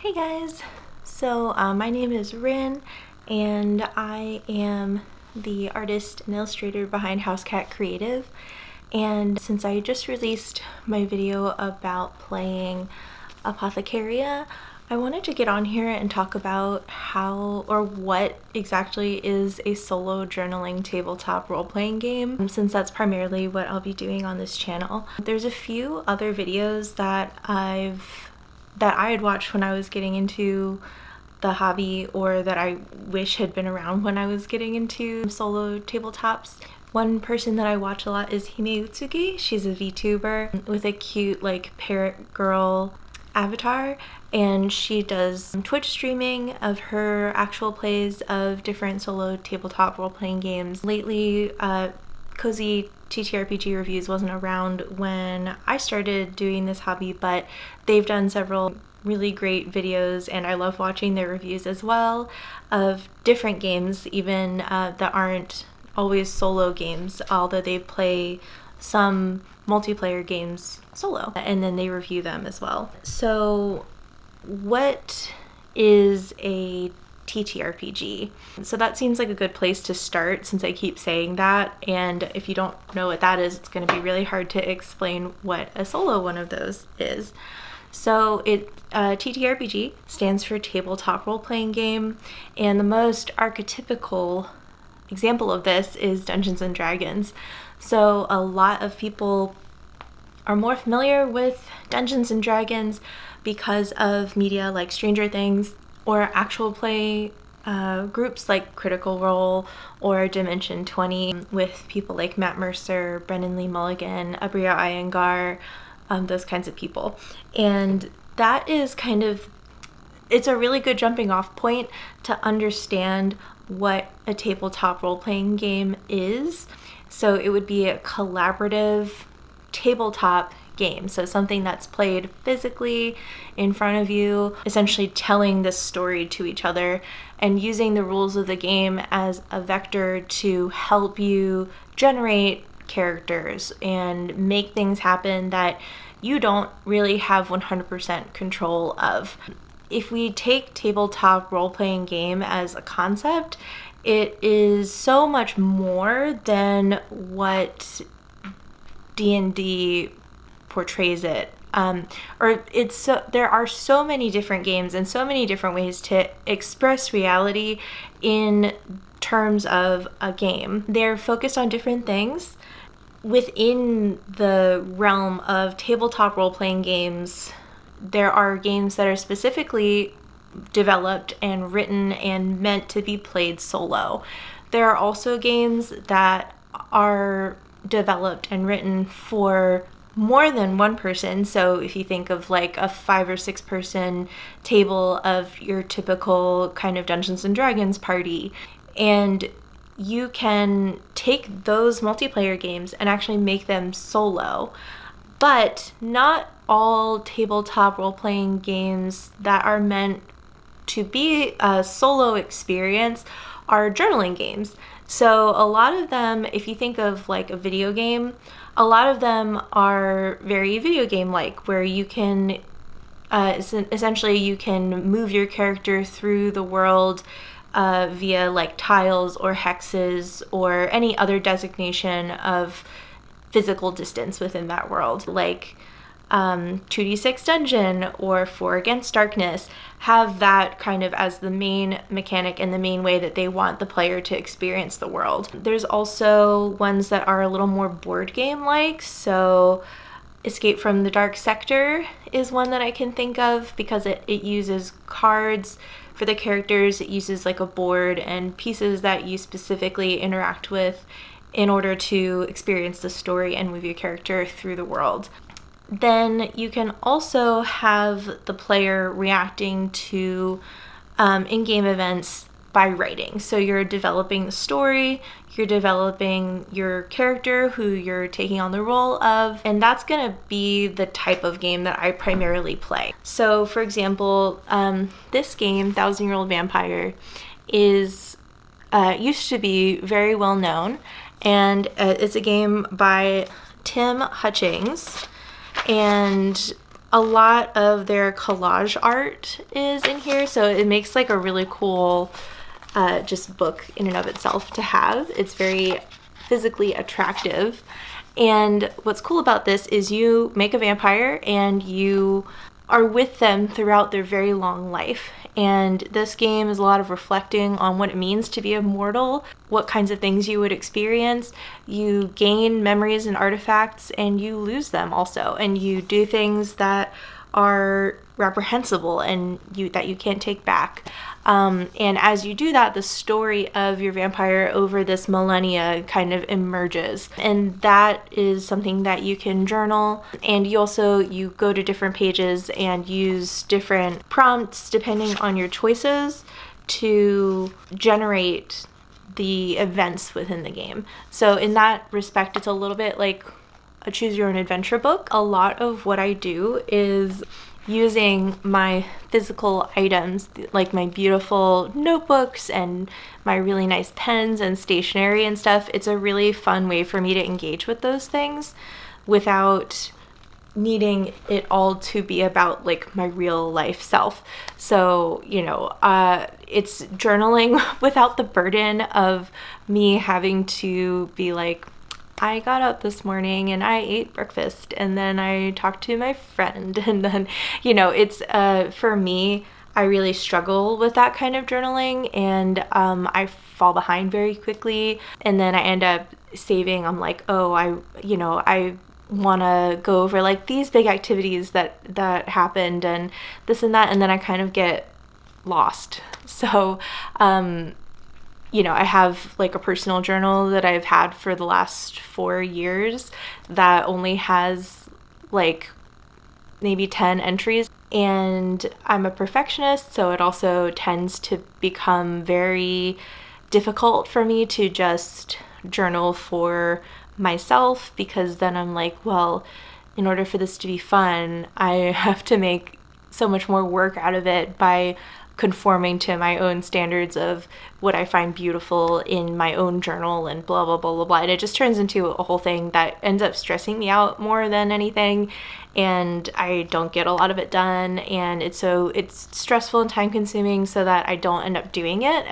Hey guys! So my name is Rin and I am the artist and illustrator behind Housecat Creative, and since I just released my video about playing Apothecaria, I wanted to get on here and talk about how or what exactly is a solo journaling tabletop role-playing game, since that's primarily what I'll be doing on this channel. There's a few other videos that I had watched when I was getting into the hobby, or that I wish had been around when I was getting into solo tabletops. One person that I watch a lot is Hime Utsugi. She's a VTuber with a cute like parrot girl avatar, and she does Twitch streaming of her actual plays of different solo tabletop role-playing games. Lately, Cozy TTRPG Reviews wasn't around when I started doing this hobby, but they've done several really great videos, and I love watching their reviews as well of different games, even that aren't always solo games, although they play some multiplayer games solo, and then they review them as well. So what is a TTRPG? So that seems like a good place to start, since I keep saying that, and if you don't know what that is, it's going to be really hard to explain what a solo one of those is. So TTRPG stands for tabletop role-playing game, and the most archetypical example of this is Dungeons and Dragons. So a lot of people are more familiar with Dungeons and Dragons because of media like Stranger Things, or actual play groups like Critical Role or Dimension 20 with people like Matt Mercer, Brennan Lee Mulligan, Abria Iyengar, those kinds of people. And that is it's a really good jumping off point to understand what a tabletop role-playing game is. So it would be a collaborative tabletop game, so something that's played physically in front of you, essentially telling this story to each other and using the rules of the game as a vector to help you generate characters and make things happen that you don't really have 100% control of. If we take tabletop role-playing game as a concept, it is so much more than what D&D portrays it. There are so many different games and so many different ways to express reality in terms of a game. They're focused on different things. Within the realm of tabletop role-playing games, there are games that are specifically developed and written and meant to be played solo. There are also games that are developed and written for more than one person. So if you think of like a 5 or 6 person table of your typical kind of Dungeons and Dragons party, and you can take those multiplayer games and actually make them solo. But not all tabletop role-playing games that are meant to be a solo experience are journaling games. So a lot of them, if you think of like a video game, a lot of them are very video game-like, where you can essentially you can move your character through the world via like tiles or hexes or any other designation of physical distance within that world, like 2d6 Dungeon or 4 Against Darkness have that kind of as the main mechanic and the main way that they want the player to experience the world. There's also ones that are a little more board game like, so Escape from the Dark Sector is one that I can think of, because it uses cards for the characters. It uses like a board and pieces that you specifically interact with in order to experience the story and move your character through the world. Then you can also have the player reacting to in-game events by writing. So you're developing the story, you're developing your character who you're taking on the role of, and that's going to be the type of game that I primarily play. So for example, this game, 1,000-Year-Old Vampire, is used to be very well known, and it's a game by Tim Hutchings. And a lot of their collage art is in here, so it makes like a really cool just book in and of itself to have. It's very physically attractive. And what's cool about this is you make a vampire and you are with them throughout their very long life. And this game is a lot of reflecting on what it means to be immortal, what kinds of things you would experience. You gain memories and artifacts, and you lose them also. And you do things that are reprehensible and that you can't take back. And as you do that, the story of your vampire over this millennia kind of emerges. And that is something that you can journal. And you go to different pages and use different prompts depending on your choices to generate the events within the game. So in that respect, it's a little bit like a choose your own adventure book. A lot of what I do is using my physical items, like my beautiful notebooks and my really nice pens and stationery and stuff. It's a really fun way for me to engage with those things without needing it all to be about like my real life self. So, it's journaling without the burden of me having to be like, I got up this morning and I ate breakfast and then I talked to my friend, and then, it's for me, I really struggle with that kind of journaling, and I fall behind very quickly, and then I end up saving. I'm like, oh, I want to go over like these big activities that happened and this and that, and then I kind of get lost. So I have like a personal journal that I've had for the last 4 years that only has like maybe 10 entries. And I'm a perfectionist, so it also tends to become very difficult for me to just journal for myself, because then I'm like, well, in order for this to be fun, I have to make so much more work out of it by conforming to my own standards of what I find beautiful in my own journal and blah, blah, blah, blah, blah. And it just turns into a whole thing that ends up stressing me out more than anything. And I don't get a lot of it done. And it's stressful and time consuming, so that I don't end up doing it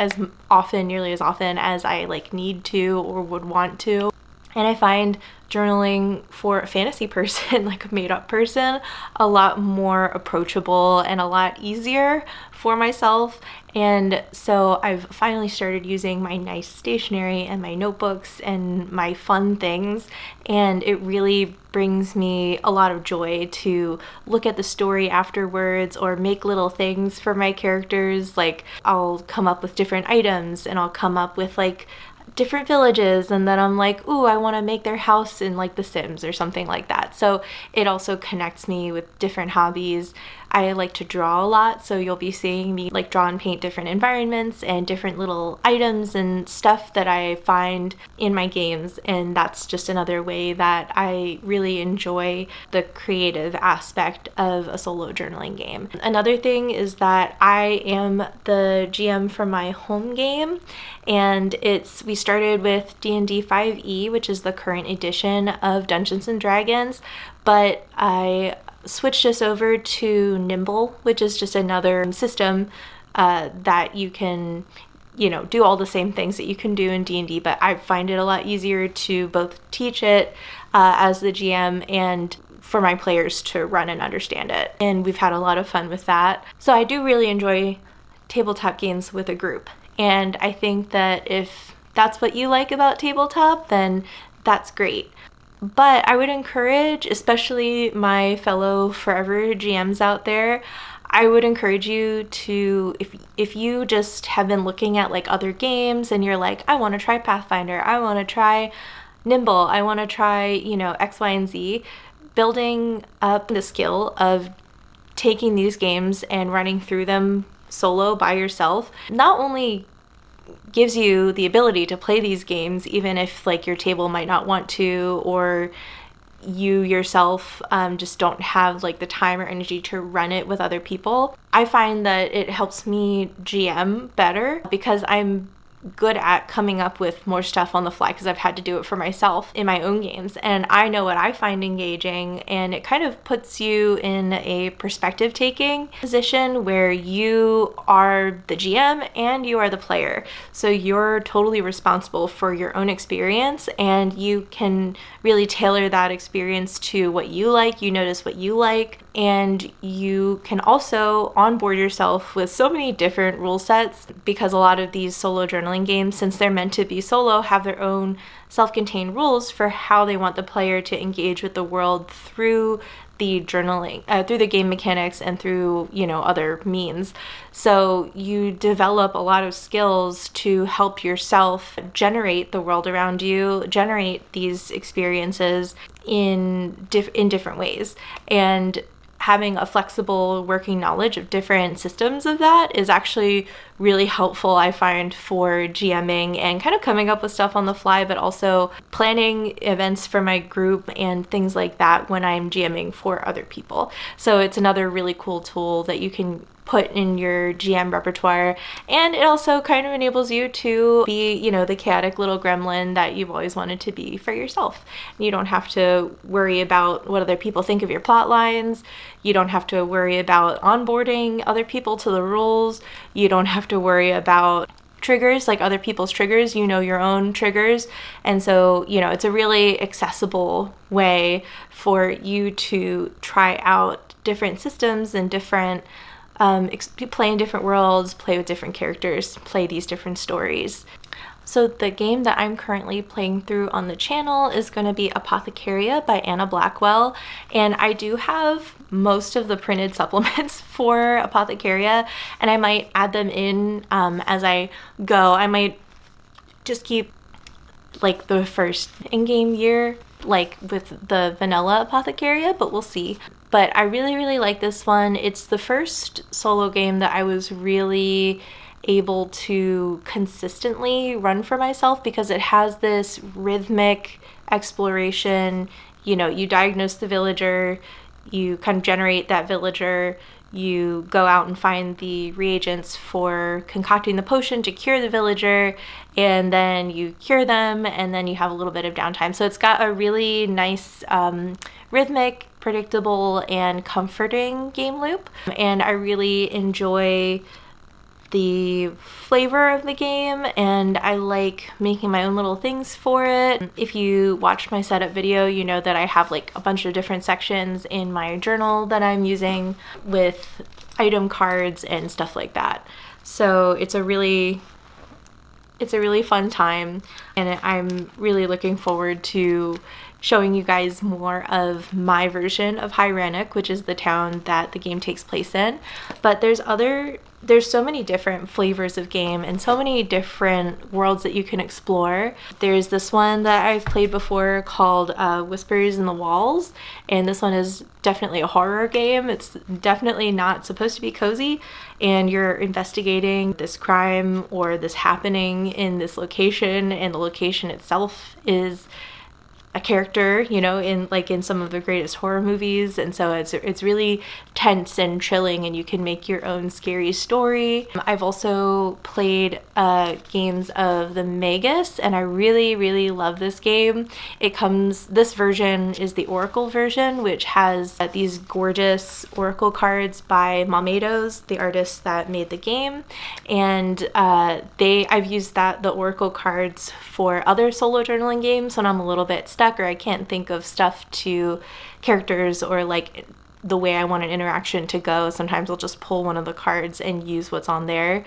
nearly as often as I like need to or would want to. And I find journaling for a fantasy person, like a made-up person, a lot more approachable and a lot easier for myself. And so I've finally started using my nice stationery and my notebooks and my fun things, and it really brings me a lot of joy to look at the story afterwards or make little things for my characters. Like I'll come up with different items, and I'll come up with like different villages, and then I'm like, ooh, I want to make their house in like The Sims or something like that. So it also connects me with different hobbies. I like to draw a lot, so you'll be seeing me like draw and paint different environments and different little items and stuff that I find in my games, and that's just another way that I really enjoy the creative aspect of a solo journaling game. Another thing is that I am the GM for my home game, and we started with D&D 5e, which is the current edition of Dungeons and Dragons, but I switched us over to Nimble, which is just another system that you can, do all the same things that you can do in D&D, but I find it a lot easier to both teach it as the GM and for my players to run and understand it. And we've had a lot of fun with that. So I do really enjoy tabletop games with a group. And I think that if that's what you like about tabletop, then that's great. But I would encourage, especially my fellow forever GMs out there, I would encourage you to, if you just have been looking at like other games and you're like, I want to try Pathfinder, I want to try Nimble, I want to try, X, Y, and Z, building up the skill of taking these games and running through them solo by yourself not only gives you the ability to play these games even if like your table might not want to, or you yourself just don't have like the time or energy to run it with other people. I find that it helps me GM better because I'm good at coming up with more stuff on the fly because I've had to do it for myself in my own games, and I know what I find engaging, and it kind of puts you in a perspective taking position where you are the GM and you are the player. So you're totally responsible for your own experience, and you can really tailor that experience to what you like. You notice what you like, and you can also onboard yourself with so many different rule sets, because a lot of these solo journaling games, since they're meant to be solo, have their own self-contained rules for how they want the player to engage with the world through the journaling, through the game mechanics, and through, other means. So you develop a lot of skills to help yourself generate the world around you, generate these experiences in different ways. And having a flexible working knowledge of different systems of that is actually really helpful, I find, for GMing and kind of coming up with stuff on the fly, but also planning events for my group and things like that when I'm GMing for other people. So it's another really cool tool that you can put in your GM repertoire, and it also kind of enables you to be, the chaotic little gremlin that you've always wanted to be for yourself. You don't have to worry about what other people think of your plot lines. You don't have to worry about onboarding other people to the rules. You don't have to worry about triggers, like other people's triggers. You know your own triggers. And so, it's a really accessible way for you to try out different systems and different play in different worlds, play with different characters, play these different stories. So the game that I'm currently playing through on the channel is going to be Apothecaria by Anna Blackwell, and I do have most of the printed supplements for Apothecaria, and I might add them in as I go. I might just keep like the first in-game year like with the vanilla Apothecaria, but we'll see. But I really, really like this one. It's the first solo game that I was really able to consistently run for myself, because it has this rhythmic exploration. You diagnose the villager, you kind of generate that villager, you go out and find the reagents for concocting the potion to cure the villager, and then you cure them, and then you have a little bit of downtime. So it's got a really nice rhythmic, predictable, and comforting game loop, and I really enjoy the flavor of the game, and I like making my own little things for it. If you watched my setup video, you know that I have like a bunch of different sections in my journal that I'm using with item cards and stuff like that. So it's a really fun time, and I'm really looking forward to showing you guys more of my version of High Rannoch, which is the town that the game takes place in. But there's so many different flavors of game and so many different worlds that you can explore. There's this one that I've played before called Whispers in the Walls, and this one is definitely a horror game. It's definitely not supposed to be cozy, and you're investigating this crime or this happening in this location, and the location itself is a character, in some of the greatest horror movies, and so it's really tense and chilling, and you can make your own scary story. I've also played games of the Magus, and I really, really love this game. This version is the Oracle version, which has these gorgeous Oracle cards by Malmados, the artists that made the game, and I've used the Oracle cards for other solo journaling games when I'm a little bit stuck or I can't think of stuff to characters or like the way I want an interaction to go. Sometimes I'll just pull one of the cards and use what's on there.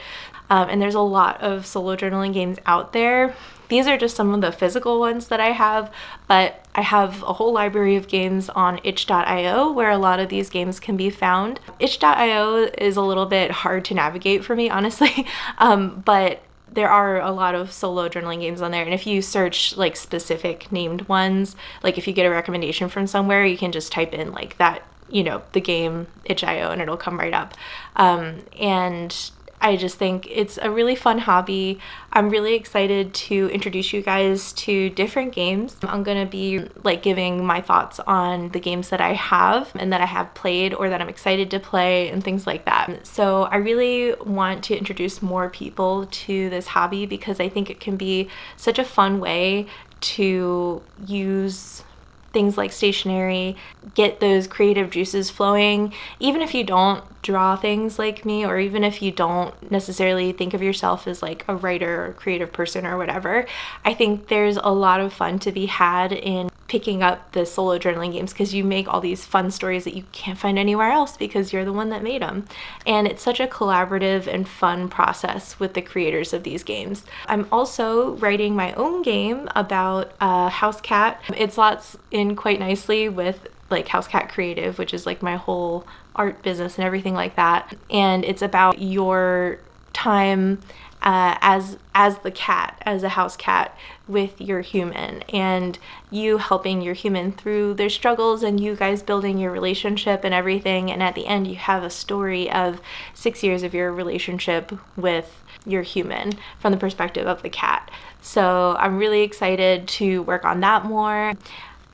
And there's a lot of solo journaling games out there. These are just some of the physical ones that I have, but I have a whole library of games on itch.io where a lot of these games can be found. Itch.io is a little bit hard to navigate for me, honestly, but there are a lot of solo journaling games on there, and if you search like specific named ones, like if you get a recommendation from somewhere, you can just type in like that, the game itch.io, and it'll come right up. And I just think it's a really fun hobby. I'm really excited to introduce you guys to different games. I'm gonna be like giving my thoughts on the games that I have and that I have played or that I'm excited to play and things like that. So I really want to introduce more people to this hobby because I think it can be such a fun way to use things like stationery, get those creative juices flowing. Even if you don't draw things like me, or even if you don't necessarily think of yourself as like a writer or creative person or whatever, I think there's a lot of fun to be had in picking up the solo journaling games because you make all these fun stories that you can't find anywhere else because you're the one that made them. And it's such a collaborative and fun process with the creators of these games. I'm also writing my own game about a house cat. It slots in quite nicely with like House Cat Creative, which is like my whole art business and everything like that. And it's about your time as the cat, as a house cat with your human, and you helping your human through their struggles and you guys building your relationship and everything. And at the end you have a story of 6 years of your relationship with your human from the perspective of the cat. So I'm really excited to work on that more.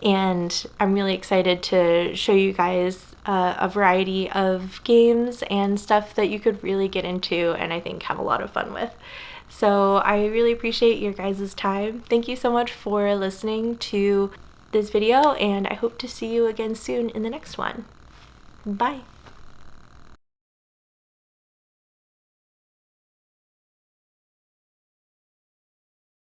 And I'm really excited to show you guys a variety of games and stuff that you could really get into and I think have a lot of fun with. So I really appreciate your guys' time. Thank you so much for listening to this video, and I hope to see you again soon in the next one. Bye!